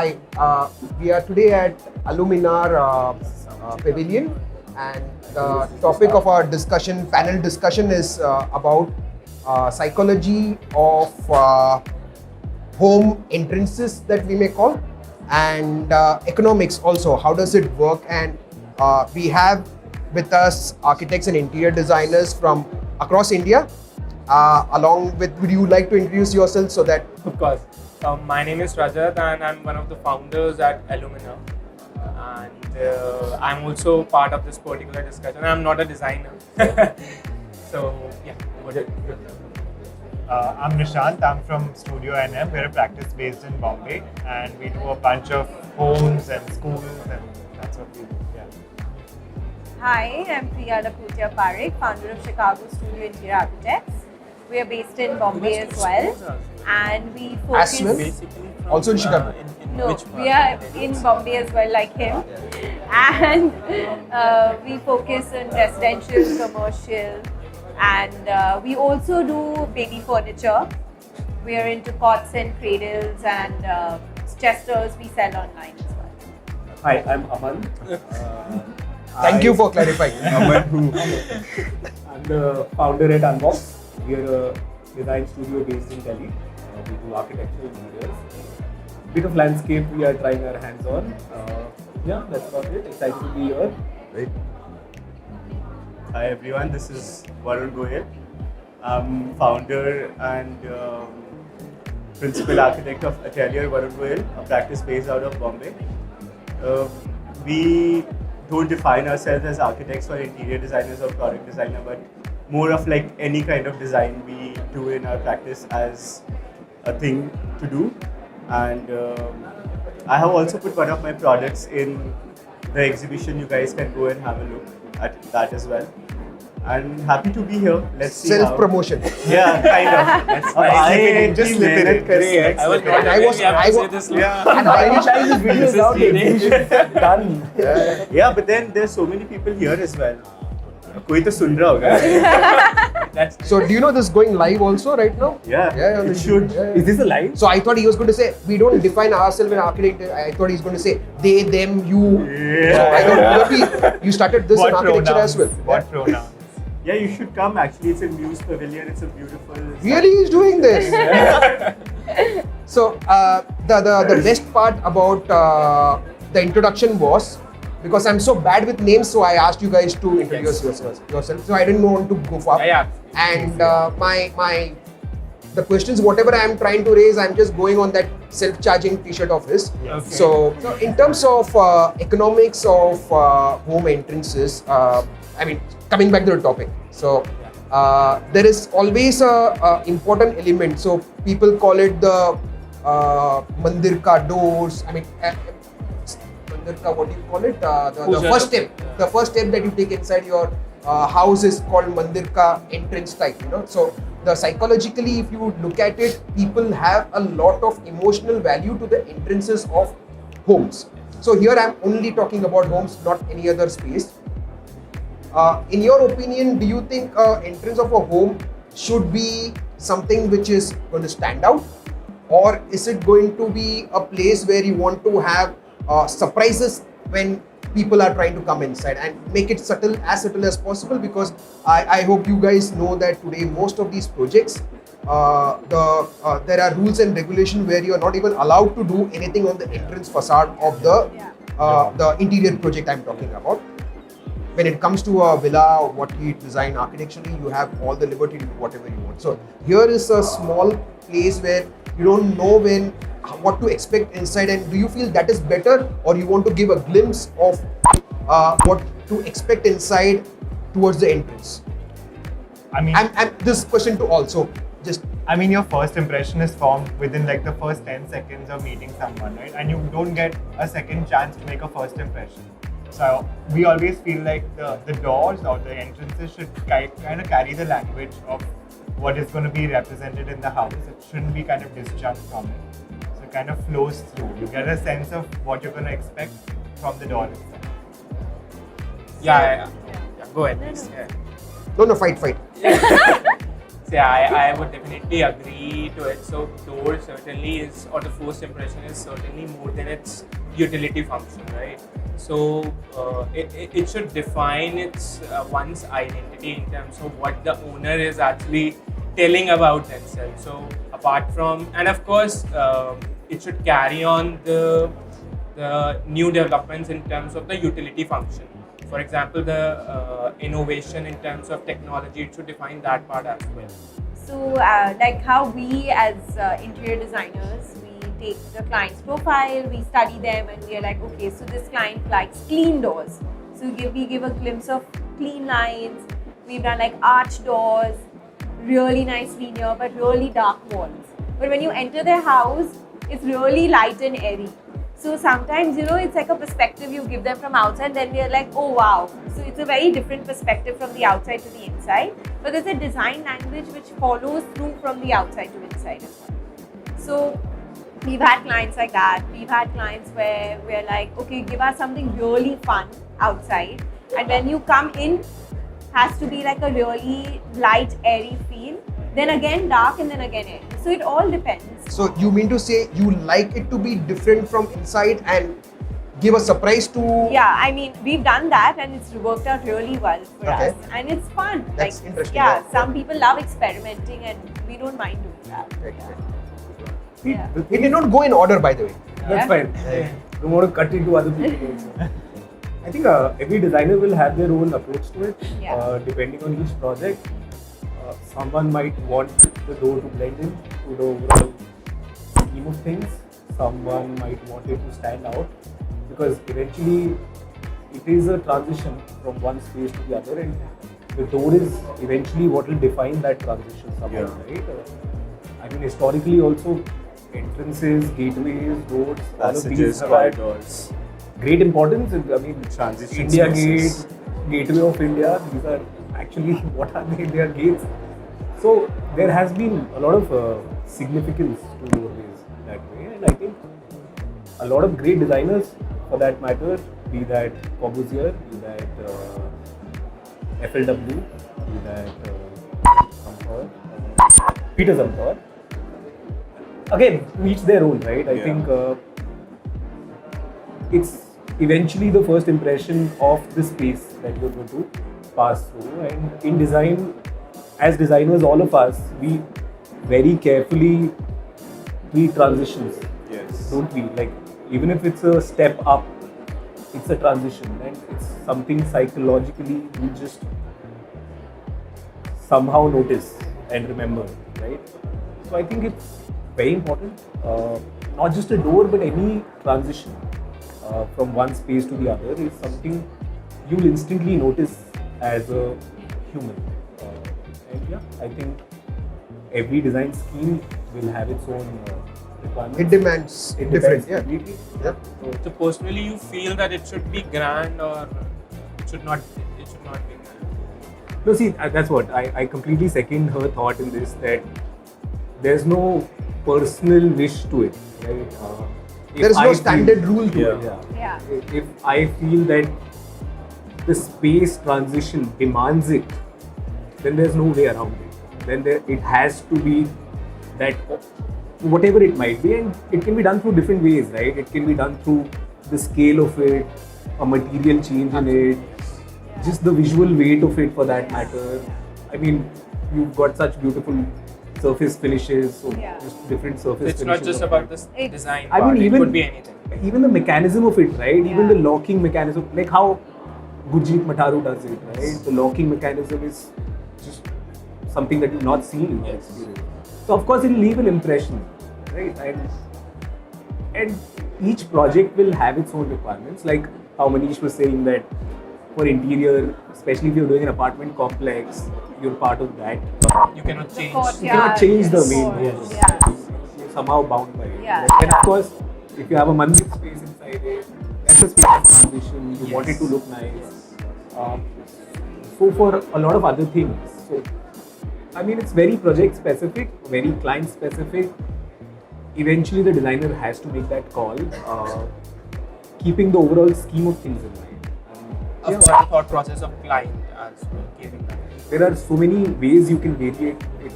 Hi, we are today at Aluminar Pavilion, and the topic of our discussion, panel discussion, is about psychology of home entrances, that we may call, and economics also. How does it work? And we have with us architects and interior designers from across India. Along with, would you like to introduce yourself so that? Of course. My name is Rajat and I'm one of the founders at Illumina. And I'm also part of this particular discussion. I'm not a designer. So, yeah. I'm Nishant. I'm from Studio NM. We're a practice based in Bombay, and we do a bunch of homes and schools, and that's what we do. Yeah. Hi, I'm Priya Lakutia Parekh, founder of Chicago Studio Interior Architects. We are based in Bombay as well, and we focus. As well? Also in Chicago? No, we are in Bombay as well, like him, and we focus on residential, commercial, and we also do baby furniture. We are into cots and cradles and chesters. We sell online as well. Hi, I'm Aman. Thank you for clarifying. I'm the founder at UnBox. We are a design studio based in Delhi. We do architectural interiors. Bit of landscape we are trying our hands on. Yeah, that's about it. Excited to be here. Right. Hi everyone, this is Varun Goyal. I'm founder and principal architect of Atelier Varun Goyal, a practice based out of Bombay. We don't define ourselves as architects or interior designers or product designer, but more of like any kind of design we do in our practice as a thing to do. And I have also put one of my products in the exhibition. You guys can go and have a look at that as well. I'm happy to be here. Let's see. Self-promotion. Yeah, kind of. That's I just slip in it. Correct. I was And I Done. Yeah, but then there's so many people here as well. कोई तो सुन रहा होगा. So, do you know this is going live also right now? Yeah, Yeah, it should. yeah. Is this a live? So I thought he was going to say, we don't define ourselves in architect. I thought he's going to say they, them, you. Yeah. So I thought maybe you started this in architecture as well. What pronouns? Yeah, you should come. Actually, it's in Muse Pavilion. It's a beautiful. Really, he's doing this. So the best part about the introduction was, because I'm so bad with names, so I asked you guys to introduce yourself. So I didn't want to go far. Yeah. And the questions, whatever I am trying to raise, I'm just going on that self-charging T-shirt of his. Okay. So in terms of economics of home entrances, I mean, coming back to the topic. So there is always a important element. So people call it the mandir ka doors. I mean, mandir ka, what do you call it? The first step. The first step that you take inside your house is called mandir ka entrance type. You know, so the psychologically, if you look at it, people have a lot of emotional value to the entrances of homes. So here I'm only talking about homes, not any other space. In your opinion, do you think entrance of a home should be something which is going to stand out, or is it going to be a place where you want to have surprises when people are trying to come inside and make it subtle as possible? Because I hope you guys know that today most of these projects, there are rules and regulations where you are not even allowed to do anything on the entrance facade of the interior project I'm talking about. When it comes to a villa, what you design architecturally, you have all the liberty to do whatever you want. So here is a small place where you don't know what to expect inside, and do you feel that is better, or you want to give a glimpse of what to expect inside towards the entrance? I mean, And this question to all. So just, I mean, your first impression is formed within like the first 10 seconds of meeting someone, right? And you don't get a second chance to make a first impression. So we always feel like the doors or the entrances should kind of carry the language of what is going to be represented in the house. It shouldn't be kind of disjunct from it. So it kind of flows through. You get a sense of what you're going to expect from the door itself. Yeah. Go ahead, please. Yeah. no, fight. say I would definitely agree to it. So door certainly is, or the first impression is certainly more than its utility function, right? So it should define its one's identity in terms of what the owner is actually telling about themselves. So apart from, and of course, it should carry on the new developments in terms of the utility function. For example, the innovation in terms of technology, it should define that part as well. So, like how we as interior designers, we take the client's profile, we study them, and we are like, okay, so this client likes clean doors. So we give a glimpse of clean lines. We've done like arch doors, really nice linear, but really dark walls. But when you enter their house, it's really light and airy. So sometimes, it's like a perspective you give them from outside, then we are like, oh wow. So it's a very different perspective from the outside to the inside. But there's a design language which follows through from the outside to inside as well. So we've had clients like that. We've had clients where we're like, okay, give us something really fun outside. And when you come in, has to be like a really light, airy feel. Then again dark, and then again airy. So it all depends. So you mean to say you like it to be different from inside and give a surprise to... Yeah, I mean, we've done that and it's worked out really well for us. And it's fun. That's interesting. Yeah, some people love experimenting and we don't mind doing that. Right, Yeah. right. Yeah. It did not go in order, by the way. That's fine. Don't want to cut into other people also. I think every designer will have their own approach to it, Yeah. depending on each project. Someone might want the door to blend in to the overall scheme of things. Someone might want it to stand out, because eventually it is a transition from one space to the other, and the door is eventually what will define that transition somehow, right? I mean, historically also, entrances, gateways, doors, all of these Passages, have had corridors. great importance. I mean, Transition India spaces. Gate, Gateway of India, these are actually, what are they? They are gates. So there has been a lot of significance to doorways that way, and I think a lot of great designers, for that matter, be that Corbusier, be that FLW, be that Zumthor, Peter Zumthor. Again, to each their own, right? I think it's eventually the first impression of the space that you're going to pass through, and in design, as designers, all of us, we very carefully treat transitions. Yes. Don't we? Like, even if it's a step up, it's a transition, and it's something psychologically you just somehow notice and remember, right? So I think it's very important, not just a door, but any transition from one space to the other is something you'll instantly notice as a human. And yeah, I think every design scheme will have its own requirements. It demands It different. depends Yeah. completely. Yep. So personally, you feel that it should be grand, or it should not be grand? No, see, that's what I completely second her thought in this, that there's no personal wish to it, right? There is no standard rule to it. Yeah. Yeah. If I feel that the space transition demands it, then there's no way around it. Then it has to be that, whatever it might be, and it can be done through different ways, right? It can be done through the scale of it, a material change in it, just the visual weight of it for that matter. I mean, you've got such beautiful surface finishes, so just different surface It's finishes. not just of about it. the design I part, mean, it could be anything. even the mechanism of it, right? Even Yeah. the locking mechanism, like how Gurjeet Matharu does it, right? The locking mechanism is just something that you've not seen in your experience. So of course it'll leave an impression, right? And each project will have its own requirements, like how Manish was saying that for interior, especially if you're doing an apartment complex, you're part of that. You cannot The change. courtyard, You cannot change the yes, main of door. course, yeah. You're somehow bound by it. Yeah, And yeah. of course, if you have a mandir space inside it, that's a space of transition. You want it to look nice. So for a lot of other things. So I mean, it's very project specific, very client specific. Eventually, the designer has to make that call, keeping the overall scheme of things in mind. Of course, the thought process of client as well, giving that. There are so many ways you can variate it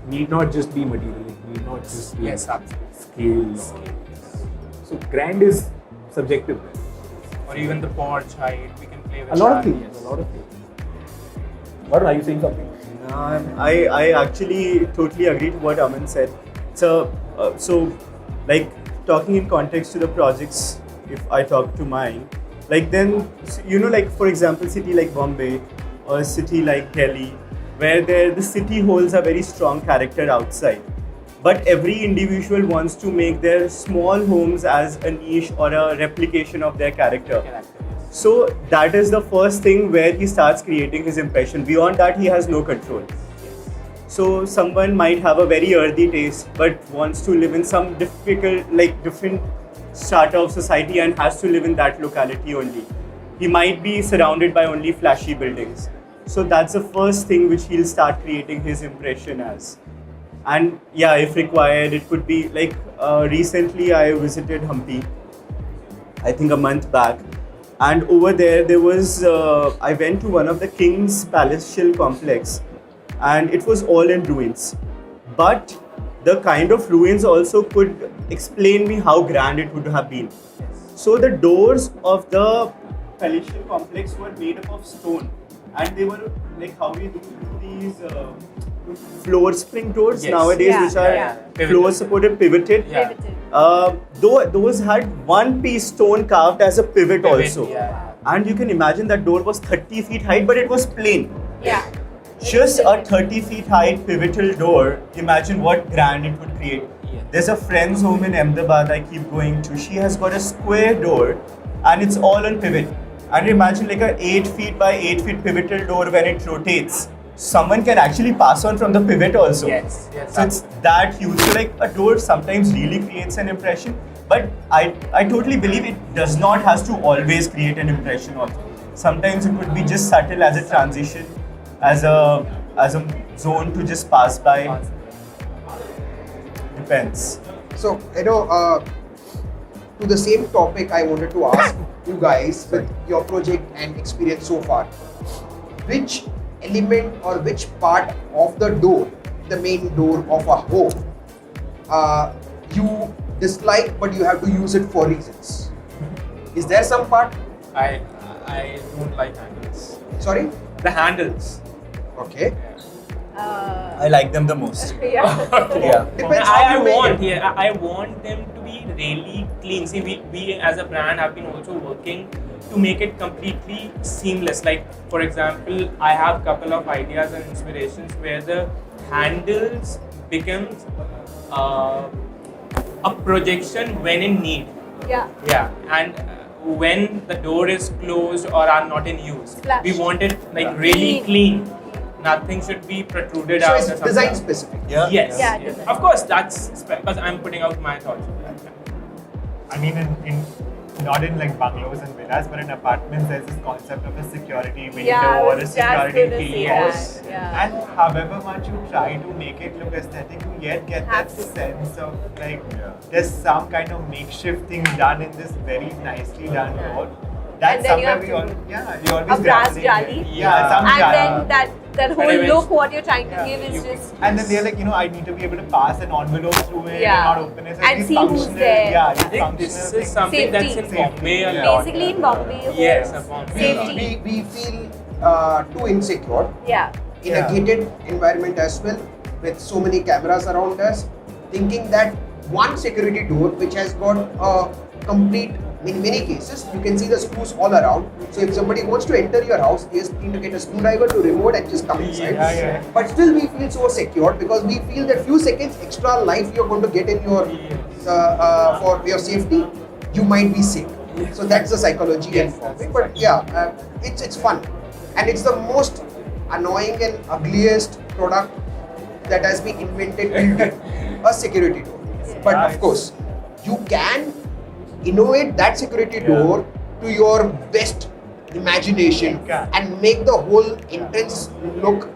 need not just be material, it need not just be Yes, absolutely. scale. So grand is subjective. Or even the porch height, we can play with A lot of that, things. yes. A lot of things. Varun, are you saying something? I actually totally agree to what Aman said. So, like talking in context to the projects, if I talk to mine, like then, like for example, city like Bombay or a city like Delhi, where the city holds a very strong character outside. But every individual wants to make their small homes as a niche or a replication of their character. So that is the first thing where he starts creating his impression. Beyond that, he has no control. So someone might have a very earthy taste, but wants to live in some different strata of society and has to live in that locality only. He might be surrounded by only flashy buildings. So that's the first thing which he'll start creating his impression as. And yeah, if required, it could be like recently I visited Hampi, I think a month back. And over there was, I went to one of the King's Palatial Complex and it was all in ruins. But the kind of ruins also could explain me how grand it would have been. So the doors of the Palatial Complex were made up of stone and they were like how we do these floor spring doors Yes. nowadays, Yeah, which are yeah. floor supported, pivoted. Yeah. Pivoted. Those had one piece stone carved as a pivot also. Yeah. And you can imagine that door was 30 feet high, but it was plain. Yeah. Just a 30 feet high pivotal door, imagine what grand it would create. Yeah. There's a friend's home in Ahmedabad I keep going to. She has got a square door and it's all on pivot. And imagine like a 8 feet by 8 feet pivotal door when it rotates. Someone can actually pass on from the pivot also. Yes. So it's that huge. So like a door sometimes really creates an impression, but I totally believe it does not has to always create an impression also. Sometimes it could be just subtle as a transition, as a zone to just pass by. Depends. So, to the same topic, I wanted to ask you guys with your project and experience so far, which element or which part of the door, the main door of a home, you dislike but you have to use it for reasons? Is there some part? I don't like handles. Sorry? The handles. Okay. I like them the most. Yeah. Yeah. Depends how I you make want, it. yeah, I want them to be really clean. See, we as a brand have been also working to make it completely seamless. Like, for example, I have a couple of ideas and inspirations where the handles becomes a projection when in need. Yeah. Yeah, and when the door is closed or are not in use, Splash. we want it like really clean. Nothing should be protruded So out. it's or something. design specific. Yeah. Yes. Yeah, yes. design. Of course, that's because I'm putting out my thoughts. I mean, in not in like bungalows and villas, but in apartments, there's this concept of a security window Yeah, I or was a just security gonna say Yes. that. Yeah. And however much you try to make it look aesthetic, you yet get that Have to. sense of like there's some kind of makeshift thing done in this very nicely done door. That's And then you somewhere have we to all, do you always a brass gravitate jali. there. Yeah, some And jali. then that whole Whenever look, it's- what you're trying to Yeah. give is just. And then they're like, I need to be able to pass an envelope through it Yeah. and not open it. So And these see who's functional- there. Yeah, I these think functional this is things. something that's in Safety. Bombay a Yeah. lot. Basically in Bombay, Yes, homes, a Bombay. safety. We feel too insecure Yeah. in Yeah. a gated environment as well, with so many cameras around us, thinking that one security door which has got a complete, in many cases you can see the screws all around, so if somebody wants to enter your house, they just need to get a screwdriver to remote and just come inside. Yeah. But still we feel so secure because we feel that few seconds extra life you're going to get in your for your safety, you might be safe. So that's the psychology and forming. But yeah, it's fun, and it's the most annoying and ugliest product that has been invented till date, a security door. But of course, you can innovate that security door to your best imagination You can. and make the whole entrance look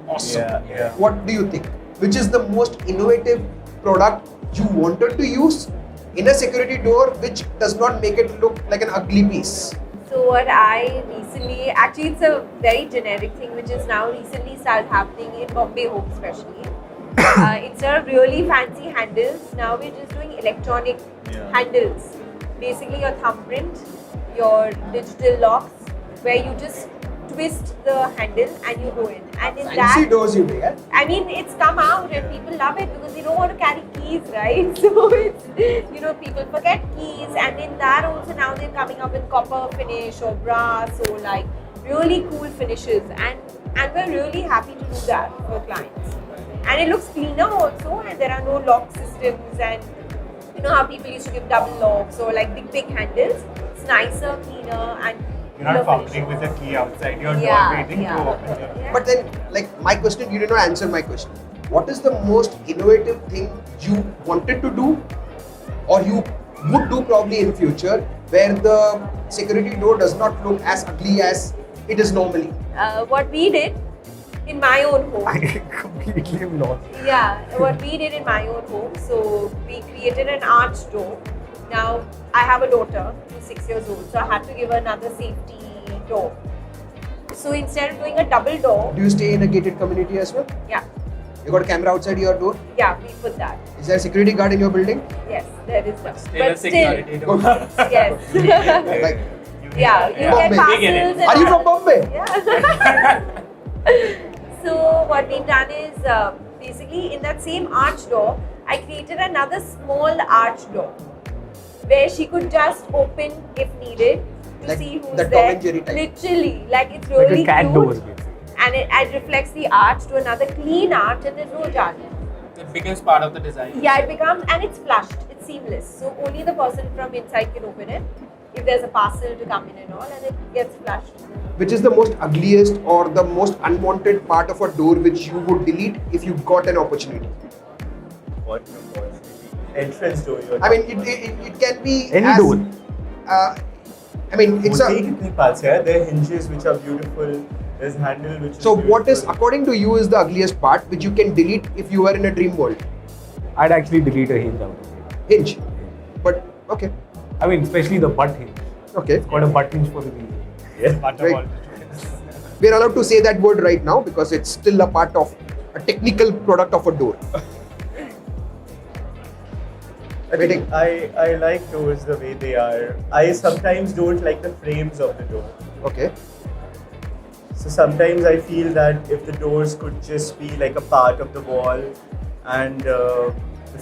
awesome. Yeah. What do you think? Which is the most innovative product you wanted to use in a security door which does not make it look like an ugly piece? So what I recently, actually it's a very generic thing which is now recently started happening in Bombay home especially. Instead of really fancy handles, now we're just doing electronic handles. Basically your thumbprint, your digital locks, where you just twist the handle and you go in. And in Fancy that, doors you make, eh? I mean, it's come out and people love it because they don't want to carry keys, right? So it's, you know, people forget keys, and in that also now they're coming up with copper finish or brass or like really cool finishes, and we're really happy to do that for clients. And it looks cleaner also, and there are no lock systems, and you know how people used to give double locks or like big handles. It's nicer, cleaner, and You're not fuller fumbling with finishes. the key outside your Yeah, door waiting yeah. to open your. Yeah. But then, like, my question, you did not answer my question. What is the most innovative thing you wanted to do, or you would do probably in future, where the security door does not look as ugly as it is normally? What we did in my own home. I completely am lost. Yeah, what we did in my own home. So we created an arch door. Now I have a daughter who's 6 years old, so I had to give her another safety door. So instead of doing a double door, Do you stay in a gated community as well? yeah, You got a camera outside your door? yeah, we put that. Is there a security guard in your building? Yes, there is that. Still a security door. yes. Like, yeah, you get Bombay. parcels. We get it. and are you all. from Bombay? Yeah. So what we've done is basically in that same arch door, I created another small arch door where she could just open if needed to Like see who's the Tom there. and Jerry type. Literally, like it's Like really a cat cute, door, basically. and it reflects the arch to another clean arch, and there's no judge. It becomes part of the design. Yeah, it becomes, and it's flushed. It's seamless. So only the person from inside can open it. If there's a parcel to come in and all, and it gets flushed. which is the most ugliest or the most unwanted part of a door which you would delete if you got an opportunity? What entrance door you're I mean, talking about? it can be Any as, door. I mean, it's Hote a. kitne parts hai? There are hinges which are beautiful. There's handle which is So, what is, beautiful. according to you, is the ugliest part which you can delete if you were in a dream world? I'd actually delete a hinge out of it. Hinge. But okay, I mean, especially the butt hinge. okay. It's got a butt hinge for the reason. Right. We're allowed to say that word right now because it's still a part of a technical product of a door. Waiting. I like doors the way they are. I sometimes don't like the frames of the door. Okay. So sometimes I feel that if the doors could just be like a part of the wall and the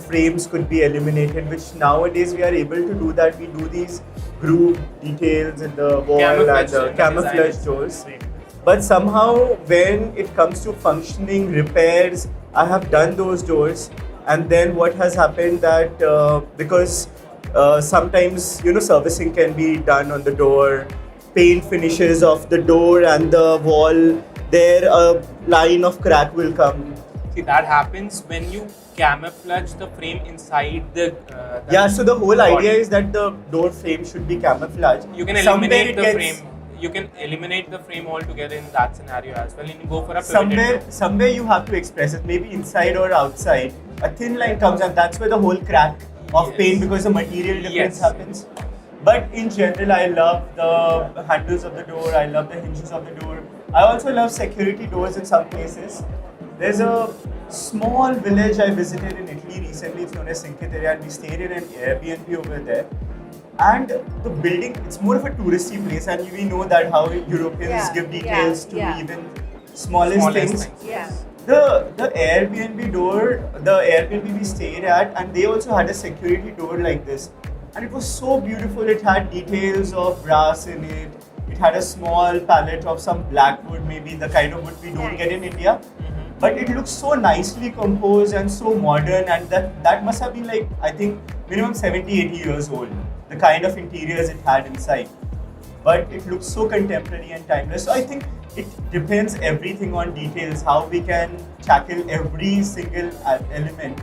frames could be eliminated, which nowadays we are able to do that. We do these groove details in the wall Camouflage and camouflage design. doors. But somehow when it comes to functioning repairs, I have done those doors, and then what has happened that because sometimes servicing can be done on the door, paint finishes of the door and the wall, there a line of crack will come. See, that happens when you camouflage the frame inside the. Yeah, so the whole body. idea is that the door frame should be camouflaged. You can Somewhere eliminate it the gets- frame. You can eliminate the frame altogether in that scenario as well, and you go for a pivoted door. Somewhere you have to express it, maybe inside or outside. A thin line comes and that's where the whole crack of Yes. paint, because the material difference Yes. happens. But in general, I love the handles of the door, I love the hinges of the door. I also love security doors in some places. There's a small village I visited in Italy recently, it's known as Cinque and we stayed in an Airbnb over there. And the building, it's more of a touristy place, and we know that how Europeans Yeah, give details to yeah. even smallest things. Yeah. The Airbnb door, the Airbnb we stayed at, and they also had a security door like this. And it was so beautiful. It had details of brass in it. It had a small palette of some black wood, maybe the kind of wood we don't get in India. But it looks so nicely composed and so modern, and that must have been like, I think, minimum 70, 80 years old, the kind of interiors it had inside. But it looks so contemporary and timeless. So I think it depends everything on details, how we can tackle every single element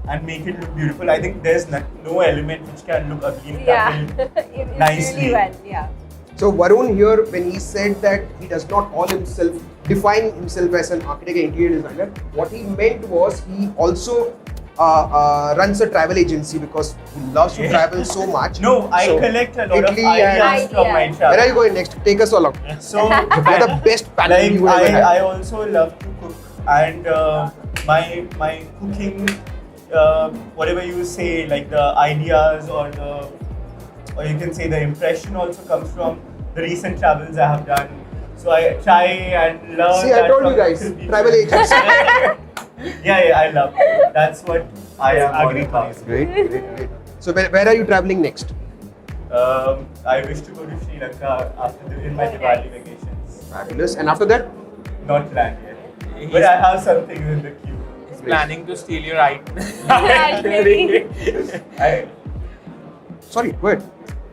and make it look beautiful. I think there's no element which can look ugly and Yeah. tackled It's nicely. really well, yeah. So Varun here, when he said that he does not call himself, define himself as an architect and interior designer, what he meant was he also runs a travel agency because he loves to travel so much. No, I So, collect a lot Italy of ideas from my Ideas. travel. Where are you going next? Take us along. So You're the best panel like you ever I had. also love to cook, and my cooking, whatever you say, like the ideas or you can say the impression also comes from the recent travels I have done. So I try and learn. See, I that told from you guys, different people. travel agents. Yeah, I love it. That's what I am all Agree. about. Great. So where are you traveling next? I wish to go to Sri Lanka in my Diwali vacations. Fabulous. And after that? Not planned yet, but I have some things in the queue. He's planning to steal your Itinerary. Sorry, go ahead.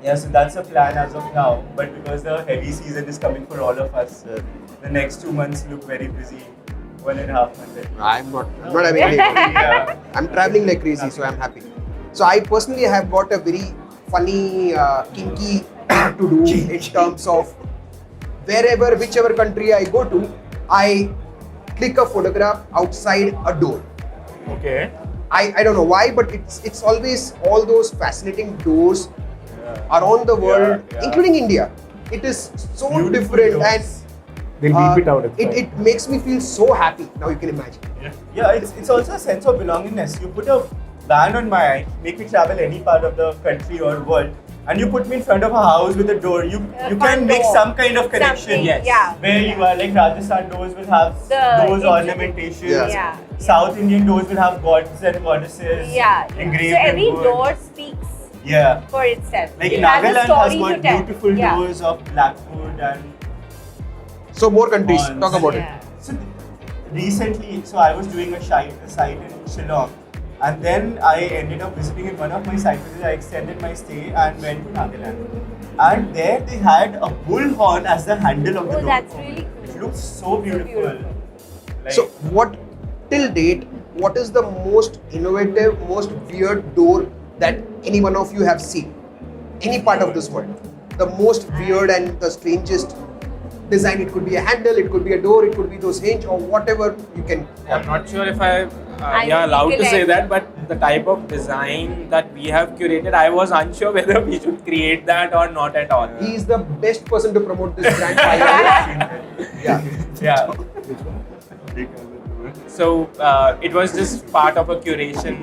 Yeah, so that's a plan as of now. But because the heavy season is coming for all of us, the next 2 months look very busy. 1.5 months. I'm not having any. Yeah. I'm traveling like crazy, so I'm happy. So I personally have got a very funny, kinky thing to do in terms of whichever country I go to, I click a photograph outside a door. Okay. I don't know why, but it's always all those fascinating doors around the world, Yeah. including India. It is so Beautiful different doors. and They'll beep it out. it makes me feel so happy. Now you can imagine. Yeah, it's also a sense of belongingness. You put a band on my eye, make me travel any part of the country or world, and you put me in front of a house with a door. You Front can make door. some kind of connection. Something, Yes. Yeah. Where you are, like Rajasthan doors will have those ornamentations. Yeah. South Indian doors will have gods and goddesses engraved So every in wood. door speaks Yeah. for itself. Like It has a Nagaland story has to got tell. beautiful Yeah. doors of blackwood and So more countries. Malls. Talk about Yeah. it. So recently, so I was doing a site in Shillong, and then I ended up visiting in one of my sites. I extended my stay and went to Nagaland, and there they had a bullhorn as the handle of the Oh, door. that's really cool. It looks so beautiful. Like, So till date, what is the most innovative, most weird door that any one of you have seen? Any part of this world? The most weird and the strangest design. It could be a handle, it could be a door, it could be those hinge or whatever you can. I'm not sure if I I allowed to say recollect. that, but the type of design that we have curated, I was unsure whether we should create that or not at all. He is the best person to promote this brand. Yeah. Yeah. So it was just part of a curation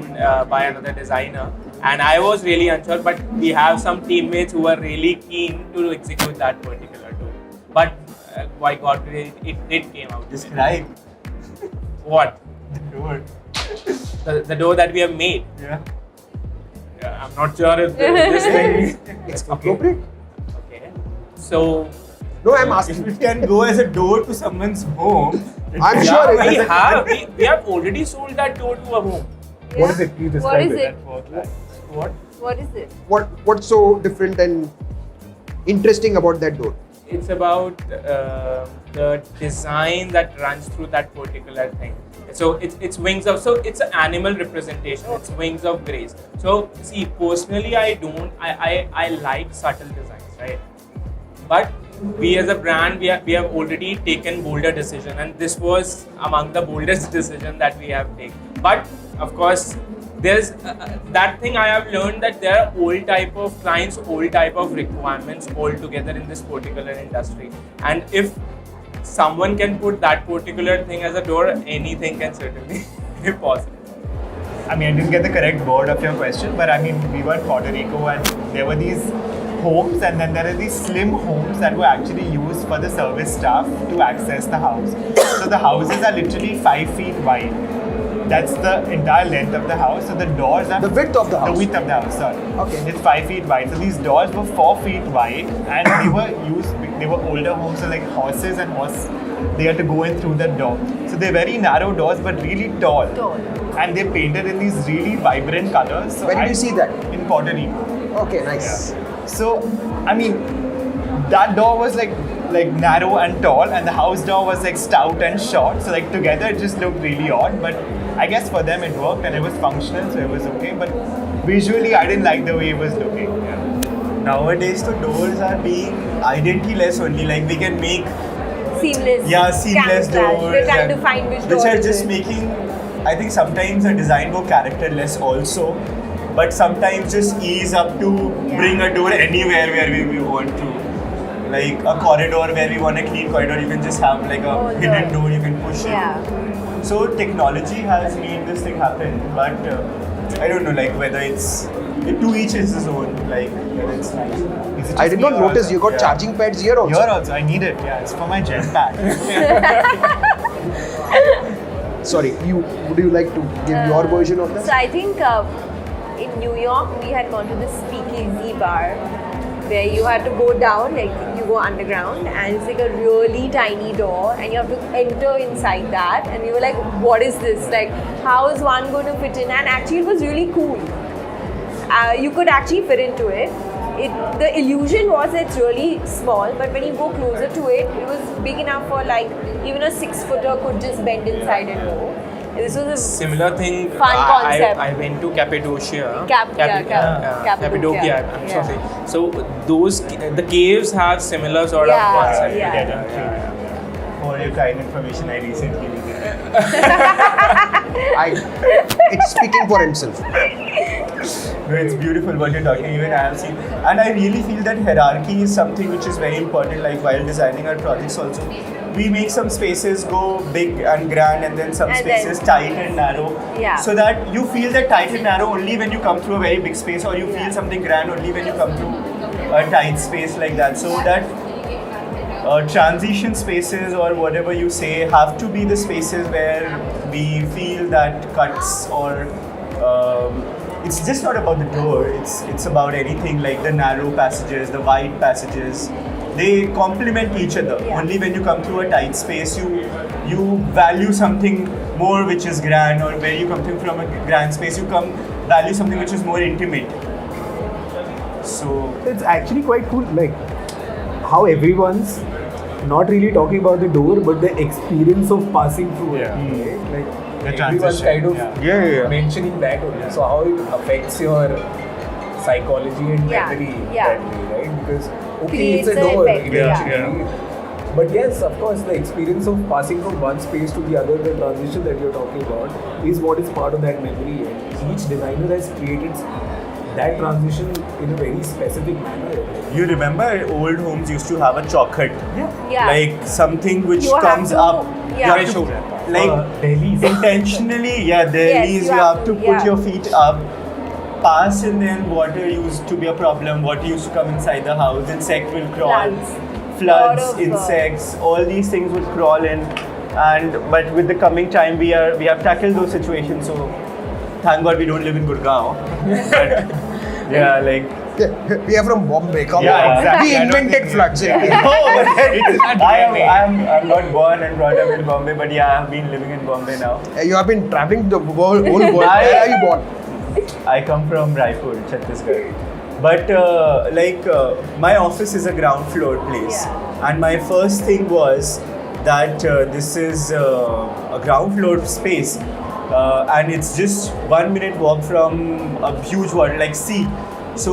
by another designer, and I was really unsure. But we have some teammates who are really keen to execute that particular door. But by God, it did came out. describe What? the door. The door that we have made. Yeah. Yeah, I'm not sure if this thing. It's appropriate. Okay. So No, I'm If asking. it can go as a door to someone's home, I'm yeah, sure it we is. have already sold that door to a home. What is it? Please What describe is it. it? What? What is it? What's so different and interesting about that door? It's about the design that runs through that particular thing. So it's wings of, so it's an animal representation. It's wings of grace. So see, personally, I like subtle designs, right? But we as a brand, we have already taken bolder decision, and this was among the boldest decision that we have taken. But of course, there's that thing I have learned, that there are all type of clients, all type of requirements all together in this particular industry, and if someone can put that particular thing as a door, anything can certainly be possible. I mean, I didn't get the correct word of your question, but I mean, we were in Puerto Rico and there were these homes, and then there are these slim homes that were actually used for the service staff to access the house. So the houses are literally 5 feet wide. That's the entire length of the house. So the doors are The width of the house. The width of the house, sorry. Okay. It's 5 feet wide. So these doors were 4 feet wide, and they were older homes, so like horses and they had to go in through the door. So they're very narrow doors, but really tall. And they're painted in these really vibrant colors. So Where did you see that? In Puerto Rico. Okay, nice. So, I mean, that door was like narrow and tall, and the house door was like stout and short. So like together it just looked really odd. But I guess for them it worked and it was functional, so it was okay. But visually, I didn't like the way it was looking. nowadays the doors are being identityless only. Like we can make camouflage. seamless doors. We're trying to and- find which which door are is just it. making. I think sometimes a design go characterless also, but sometimes just ease up to bring a door anywhere where we want to. like a corridor where we want a clean corridor, you can just have like a hidden door, you can push it. So technology has made this thing happen, but I don't know, like whether it's to each is his own. Like whether it's nice. Is it I just did me not or notice also? you got charging pads here also. Here also, I need it. Yeah, it's for my jetpack. Sorry, would you like to give your version of So that? I think in New York we had gone to this speakeasy bar where you had to go down, like you go underground, and it's like a really tiny door, and you have to enter inside that, and we were like, what is this? Like, how is one going to fit in? And actually, it was really cool. You could actually fit into it. The illusion was it's really small, but when you go closer to it, it was big enough for like even a 6-footer could just bend inside and go. This was a Similar thing. fun concept. I went to Cappadocia. Cappadocia. Cappadocia. I'm Yeah. sorry. So the caves have similar sort of concept. Yeah. For your kind information, I recently visited. It's speaking for himself. No, it's beautiful what you're talking. Even I have seen, and I really feel that hierarchy is something which is very important. Like while designing our projects, also we make some spaces go big and grand, and then some spaces tight and narrow. Yeah. So that you feel that tight and narrow only when you come through a very big space, or you feel something grand only when you come through a tight space like that. So that transition spaces or whatever you say have to be the spaces where we feel that cuts or. It's just not about the door, it's about anything like the narrow passages, the wide passages. They complement each other. Yeah. Only when you come through a tight space, you value something more which is grand, or where you come from a grand space, you value something which is more intimate. So It's actually quite cool, like how everyone's not really talking about the door, but the experience of passing through it. Right? Like The everyone's transition, kind of mentioning that only. So how it affects your psychology and memory that way, right? Because Creates it's a an door effect, eventually. But yes, of course, the experience of passing from one space to the other, the transition that you're talking about, is what is part of that memory. And each designer has created that transition in a very specific manner. you remember old homes used to have a chalk hut, Yeah. like something which You have comes to- up. yeah. You have to, like Delhi's. intentionally, Delhi's, you you have to put yeah. your feet up, pass, and then water used to be a problem. Water used to come inside the house, insect will crawl, Lot floods, of, insects, all these things would crawl in. But with the coming time, we have tackled those situations. So thank God we don't live in Gurgaon. But, yeah, like. We are from Bombay. Come Yeah, on. exactly. We I don't invented think- floods. I'm not born and brought up in Bombay, but yeah, I've been living in Bombay now. You have been traveling the whole world. Where are you born? I come from Raipur, Chhattisgarh. But my office is a ground floor place, and my first thing was that this is a ground floor space, and it's just 1 minute walk from a huge water like sea. So,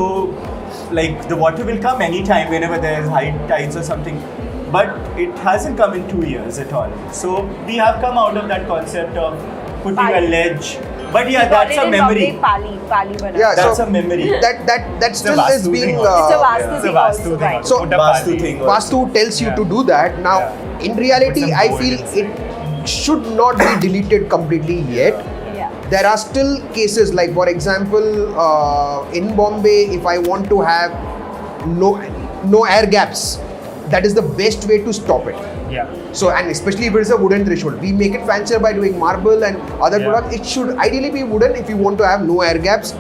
like the water will come anytime whenever there's high tides or something. But it hasn't come in 2 years at all. So we have come out of that concept of putting a Pali. ledge. But yeah, We got that's it a in memory. Bombay, Pali banana. Yeah, That's so a memory. that still Vastu is being. thing. It's a Vastu It's a thing Vastu also, thing. right? So- Put a Vastu party. thing. Vastu tells you to do that. Now, in reality, Put some I gold feel inside. it should not be deleted completely yet. Yeah. There are still cases like, for example, in Bombay, if I want to have no air gaps, that is the best way to stop it. Yeah. So, and especially if it's a wooden threshold, we make it fancier by doing marble and other Yeah. products. It should ideally be wooden if you want to have no air gaps.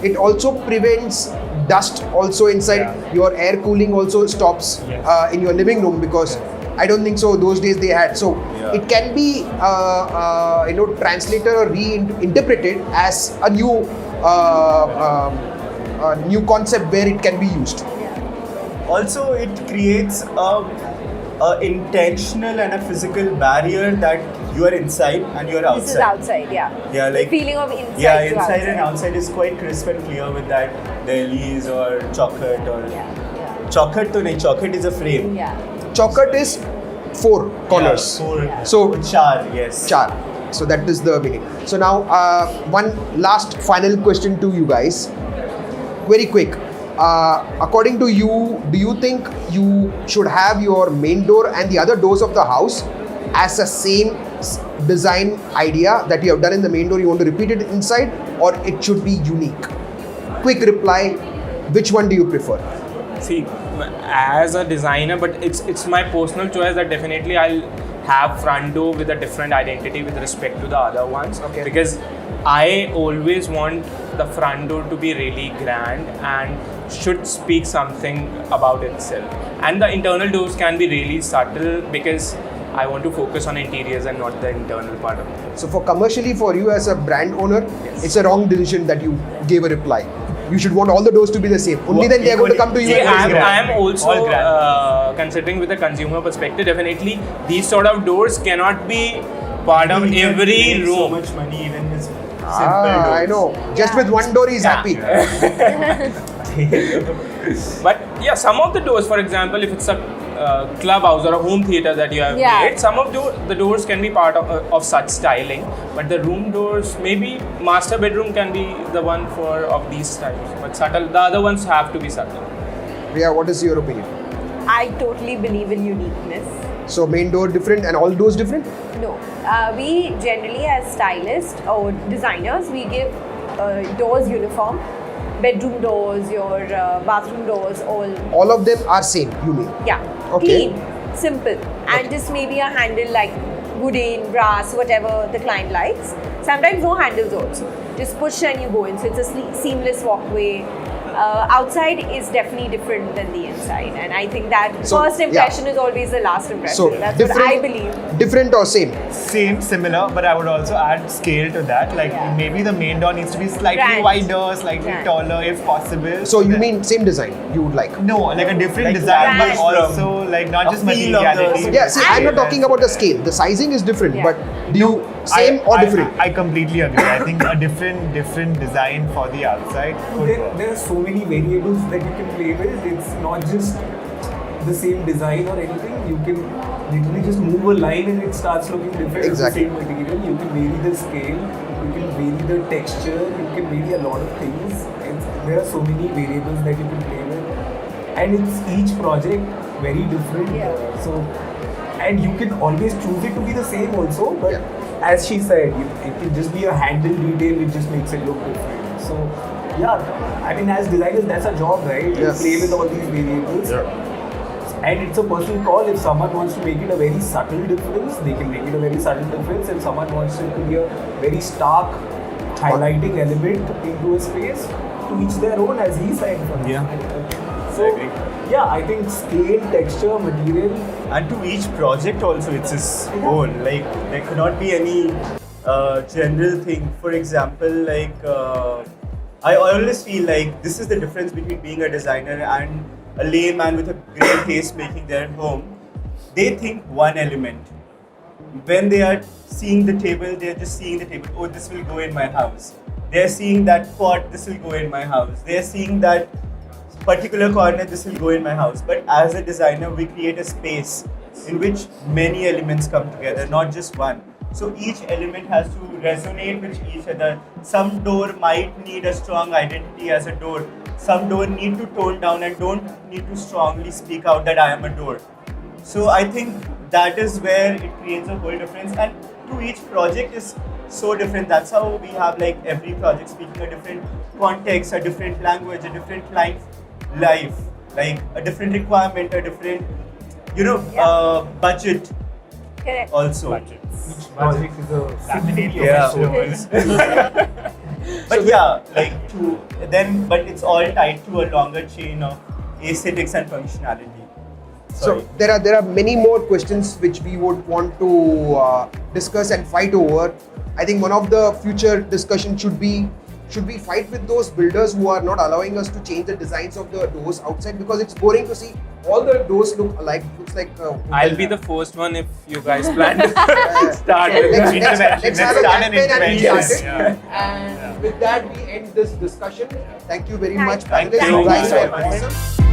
It also prevents dust also inside. Yeah. Your air cooling also stops Yes. in your living room, because I don't think so those days they had. So it can be translated or reinterpreted as a new concept where it can be used. Also, it creates a intentional and a physical barrier that you are inside and you are outside. This is outside, yeah. Yeah, like the feeling of inside yeah, to inside and outside. outside is quite crisp and clear with that Delhi's or chocolate or Yeah, chocolate. To nahi, chocolate is a frame. yeah. Chocolate is 4 corners. Yeah, So char, yes. char. So that is the meaning. So now one last final question to you guys. Very quick. according to you, do you think you should have your main door and the other doors of the house as a same design idea that you have done in the main door, you want to repeat it inside, or it should be unique? Quick reply, which one do you prefer? See, as a designer, but it's my personal choice that definitely I'll have front door with a different identity with respect to the other ones. Okay. Because I always want the front door to be really grand and should speak something about itself. And the internal doors can be really subtle because I want to focus on interiors and not the internal part of it. So for commercially, for you as a brand owner, Yes. it's a wrong decision that you gave a reply. You should want all the doors to be the same. Only then they are going to come to you. See, and I am All also grand. considering with the consumer perspective, definitely these sort of doors cannot be part of He can every make so room. much money even with simple doors. I know. Just with one door, he's happy. But yeah, some of the doors, for example, if it's a clubhouse or a home theater that you have made, some of the doors can be part of such styling. But the room doors, maybe master bedroom can be the one for of these styles. But subtle, the other ones have to be subtle. Priya, what is your opinion? I totally believe in uniqueness. So main door different and all doors different? No, we generally as stylists or designers, we give doors uniform, bedroom doors, your bathroom doors, All of them are same, you mean? yeah, Okay. clean, simple, and just maybe a handle like wooden, brass, whatever the client likes. Sometimes no handles also. Just push and you go in. So it's a seamless walkway. Outside is definitely different than the inside, and I think that So, first impression is always the last impression. So That's what I believe. Different or same? Same, similar, but I would also add scale to that. Like Yeah. maybe the main door needs to be slightly Grand. wider, slightly Grand. taller if possible. So you that- mean same design you would like? No, like a different Like design, but grand. also like not A just feel of the- materiality. Yeah, see, I'm not talking about the scale. The sizing is different, Yeah. but do you same or different? I completely agree. I think a different design for the outside could work. There are so many variables that you can play with. It's not just the same design or anything. You can literally just move a line and it starts looking different. Exactly. It's the same material. You can vary the scale. You can vary the texture. You can vary a lot of things. There are so many variables that you can play with, and it's each project very different. Yeah. And you can always choose it to be the same also, but as she said, it can just be a handle detail which just makes it look different. So yeah, I mean, as designers, that's our job, right? Yes. To play with all these variables. And it's a personal call. If someone wants to make it a very subtle difference, they can make it a very subtle difference. If someone wants it to be a very stark highlighting element into a space, to each their own, as he said. So, I agree. yeah, I think scale, texture, material. And to each project also it's its own. Like there cannot be any general thing. For example, like I always feel like this is the difference between being a designer and a layman with a great taste making their home. They think one element. When they are seeing the table, they are just seeing the table. Oh, this will go in my house. They are seeing that pot. This will go in my house. They are seeing that particular corner, this will go in my house. But as a designer, we create a space in which many elements come together, not just one. So each element has to resonate with each other. Some door might need a strong identity as a door. Some door need to tone down and don't need to strongly speak out that I am a door. So I think that is where it creates a whole difference. And to each project is so different. That's how we have like every project speaking a different context, a different language, a different life, like a different requirement, a different, budget Correct. also. Each project is a Definitely Yeah. professional. But yeah, but it's all tied to a longer chain of aesthetics and functionality. Sorry. So there are many more questions which we would want to discuss and fight over. I think one of the future discussion should be fight with those builders who are not allowing us to change the designs of the doors outside, because it's boring to see all the doors look alike. Looks like I'll be the first one if you guys plan to start with let's that. have a Start an campaign and we intervention. start it. And with that we end this discussion. Thank you very much, Thank panelists. you. You guys Thank were you. awesome.